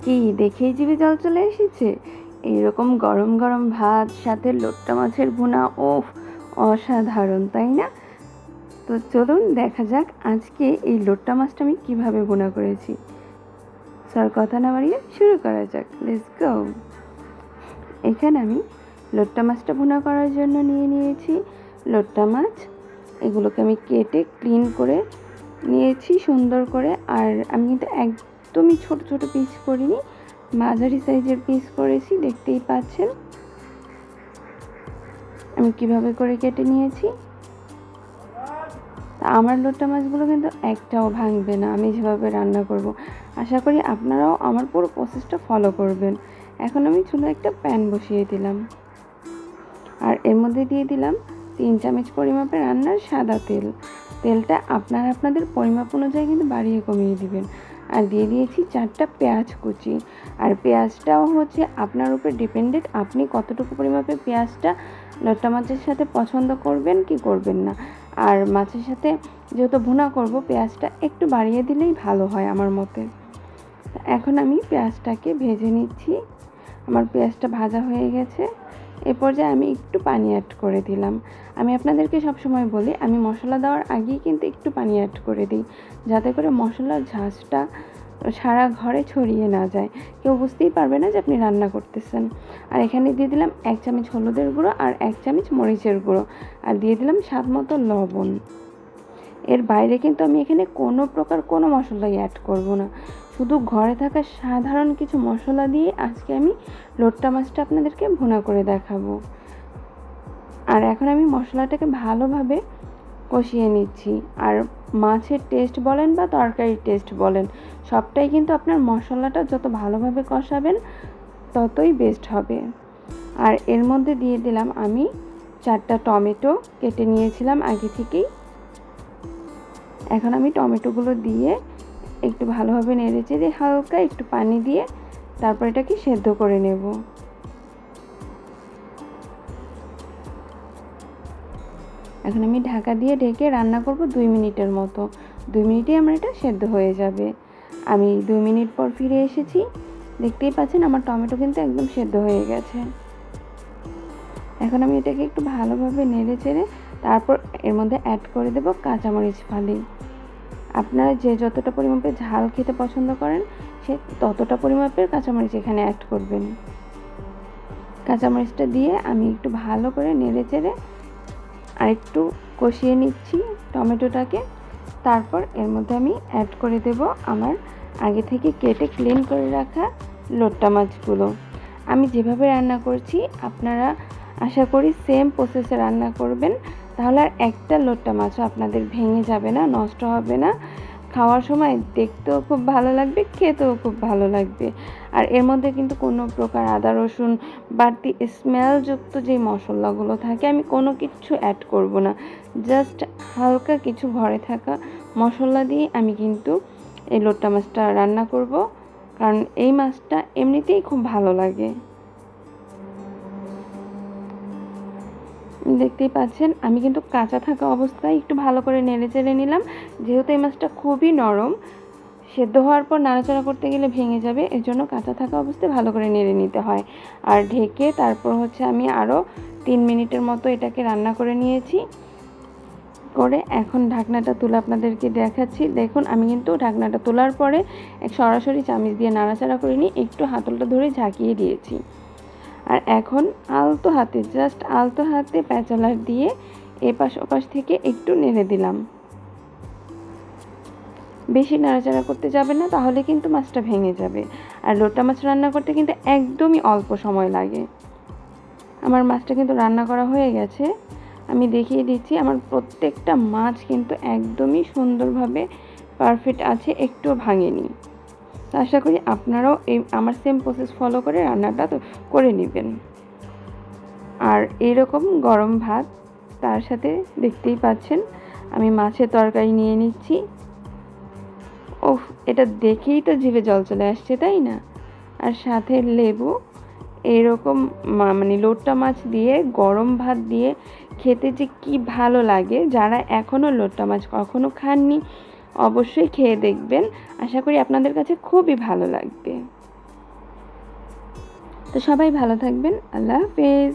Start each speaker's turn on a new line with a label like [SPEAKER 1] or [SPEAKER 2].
[SPEAKER 1] কি দেখেই জিভে জল চলে এসেছে? এরকম গরম গরম ভাত সাথে লোট্টা মাছের ভুনা, ওফ, অসাধারণ তাই না? তো চলুন দেখা যাক আজকে এই লোট্টা মাছটা আমি কিভাবে ভুনা করেছি। স্যার কথা না বাড়িয়ে শুরু করা যাক, লেটস গো। এখানে আমি লোট্টা মাছটা ভুনা করার জন্য নিয়ে নিয়েছি লোট্টা মাছ। এগুলোকে আমি কেটে ক্লিন করে নিয়েছি সুন্দর করে। আর আমি কিন্তু একদমই ছোট ছোট পিস করিনি, মাঝারি সাইজের পিস করেছি, দেখতেই পাচ্ছেন আমি কিভাবে করে কেটে নিয়েছি। আমার লোট্টা মাছগুলো কিন্তু একটাও ভাঙবে না আমি যেভাবে রান্না করব। আশা করি আপনারাও আমার পুরো প্রসেসটা ফলো করবেন। এখন আমি চুলায় একটা প্যান বসিয়ে দিলাম, আর এর মধ্যে দিয়ে দিলাম 3 চামচ পরিমাপে রান্নার সাদা তেল। তেলটা আপনারা আপনাদের পরিমাপ অনুযায়ী কিন্তু বাড়িয়ে কমিয়ে দিবেন। আর দিয়ে দিয়েছি 4টা পেঁয়াজ কুচি। আর পেঁয়াজটাও হচ্ছে আপনার উপর ডিপেন্ডেন্ট, আপনি কতটুকু পরিমাপে পেঁয়াজটা লোট্টা মাছের সাথে পছন্দ করবেন কি করবেন না। আর মাছের সাথে যেহেতু ভুনা করব, পেঁয়াজটা একটু বাড়িয়ে দিলেই ভালো হয় আমার মতে। এখন আমি পেঁয়াজটাকে ভেজে নিচ্ছি। আমার পেঁয়াজটা ভাজা হয়ে গেছে। এ পর্যায়ে আমি একটু পানি অ্যাড করে দিলাম। আমি আপনাদেরকে সবসময় বলি, আমি মশলা দেওয়ার আগেই কিন্তু একটু পানি অ্যাড করে দিই, যাতে করে মশলার ঝাঁঝটা সারা ঘরে ছড়িয়ে না যায়, কেউ বুঝতেই পারবে না যে আপনি রান্না করতেছেন। আর এখানে দিয়ে দিলাম 1 চামচ হলুদের গুঁড়ো আর 1 চামচ মরিচের গুঁড়ো, আর দিয়ে দিলাম স্বাদ মতো লবণ। এর বাইরে কিন্তু আমি এখানে কোনো প্রকার কোনো মশলাই অ্যাড করব না, শুধু ঘরে থাকা সাধারণ কিছু মশলা দিয়ে আজকে আমি লোট্টা মাছটা আপনাদেরকে ভুনা করে দেখাবো। আর এখন আমি মশলাটাকে ভালোভাবে কষিয়ে নিচ্ছি। আর মাছের টেস্ট বলেন বা তরকারির টেস্ট বলেন, সবটাই কিন্তু আপনার মশলাটা যত ভালোভাবে কষাবেন ততই বেস্ট হবে। আর এর মধ্যে দিয়ে দিলাম আমি 4টা টমেটো কেটে নিয়েছিলাম আগে থেকেই। এখন আমি টমেটোগুলো দিয়ে একটু ভালোভাবে নেড়েচেড়ে হালকা একটু পানি দিয়ে তারপর এটাকে সেদ্ধ করে নেব। এখন আমি ঢাকা দিয়ে ঢেকে রান্না করব 2 মিনিটের মতো। 2 মিনিটেই আমার এটা সেদ্ধ হয়ে যাবে। আমি 2 মিনিট পর ফিরে এসেছি। দেখতেই পাচ্ছেন আমার টমেটো কিন্তু একদম সেদ্ধ হয়ে গেছে। এখন আমি এটাকে একটু ভালোভাবে নেড়েচেড়ে তারপর এর মধ্যে অ্যাড করে দেব কাঁচামরিচ ফালি। আপনারা যে যতটা পরিমাপে ঝাল খেতে পছন্দ করেন সে ততটা পরিমাপের কাঁচামরিচ এখানে অ্যাড করবেন। কাঁচামরিচটা দিয়ে আমি একটু ভালো করে নেড়েচেড়ে আর একটু কষিয়ে নিচ্ছি টমেটোটাকে। তারপর এর মধ্যে আমি অ্যাড করে দেব আমার আগে থেকে কেটে ক্লিন করে রাখা লোট্টা মাছগুলো। আমি যেভাবে রান্না করছি আপনারা আশা করি সেম প্রসেসে রান্না করবেন, তাহলে আর একটা লোট্টা মাছও আপনাদের ভেঙে যাবে না, নষ্ট হবে না। খাওয়ার সময় দেখতেও খুব ভালো লাগবে, খেতেও খুব ভালো লাগবে। আর এর মধ্যে কিন্তু কোনো প্রকার আদা রসুন বাড়তি স্মেলযুক্ত যে মশলাগুলো থাকে আমি কোনো কিছু অ্যাড করব না। জাস্ট হালকা কিছু ঘরে থাকা মশলা দিয়ে আমি কিন্তু এই লোট্টা মাছটা রান্না করব, কারণ এই মাছটা এমনিতেই খুব ভালো লাগে। দেখতেই পাচ্ছেন আমি কিন্তু কাঁচা থাকা অবস্থায় একটু ভালো করে নেড়েচেড়ে নিলাম, যেহেতু এই মাছটা খুবই নরম, সেদ্ধ হওয়ার পর নাড়াচাড়া করতে গেলে ভেঙে যাবে, এর জন্য কাঁচা থাকা অবস্থায় ভালো করে নেড়ে নিতে হয়। আর ঢেকে তারপর হচ্ছে আমি আরও 3 মিনিটের মতো এটাকে রান্না করে নিয়েছি। করে এখন ঢাকনাটা তুলে আপনাদেরকে দেখাচ্ছি। দেখুন আমি কিন্তু ঢাকনাটা তোলার পরে সরাসরি চামচ দিয়ে নাড়াচাড়া করিনি, একটু হাতলটা ধরে ঝাঁকিয়ে দিয়েছি। আর এখন আলতো হাতে, জাস্ট আলতো হাতে প্যাঁচালার দিয়ে এপাশ ওপাশ থেকে একটু নেড়ে দিলাম। বেশি নাড়াচাড়া করতে যাবেন না, তাহলে কিন্তু মাছটা ভেঙে যাবে। আর লোট্টা মাছ রান্না করতে কিন্তু একদমই অল্প সময় লাগে। আমার মাছটা কিন্তু রান্না করা হয়ে গেছে, আমি দেখিয়ে দিচ্ছি। আমার প্রত্যেকটা মাছ কিন্তু একদমই সুন্দরভাবে পারফেক্ট আছে, একটুও ভাঙেনি। তো আশা করি আপনারাও এই আমার সেম প্রসেস ফলো করে রান্নাটা তো করে নেবেন। আর এইরকম গরম ভাত, তার সাথে দেখতেই পাচ্ছেন আমি মাছের তরকারি নিয়ে নিচ্ছি। ওহ, এটা দেখেই তো জিভে জল চলে আসছে তাই না? আর সাথে লেবু। এরকম মানে লোট্টা মাছ দিয়ে গরম ভাত দিয়ে খেতে যে কি ভালো লাগে, যারা এখনও লোট্টা মাছ কখনো খাননি অবশ্যই খেয়ে দেখবেন, আশা করি আপনাদের কাছে খুবই ভালো লাগবে। তো সবাই ভালো থাকবেন। আল্লাহ হাফেজ।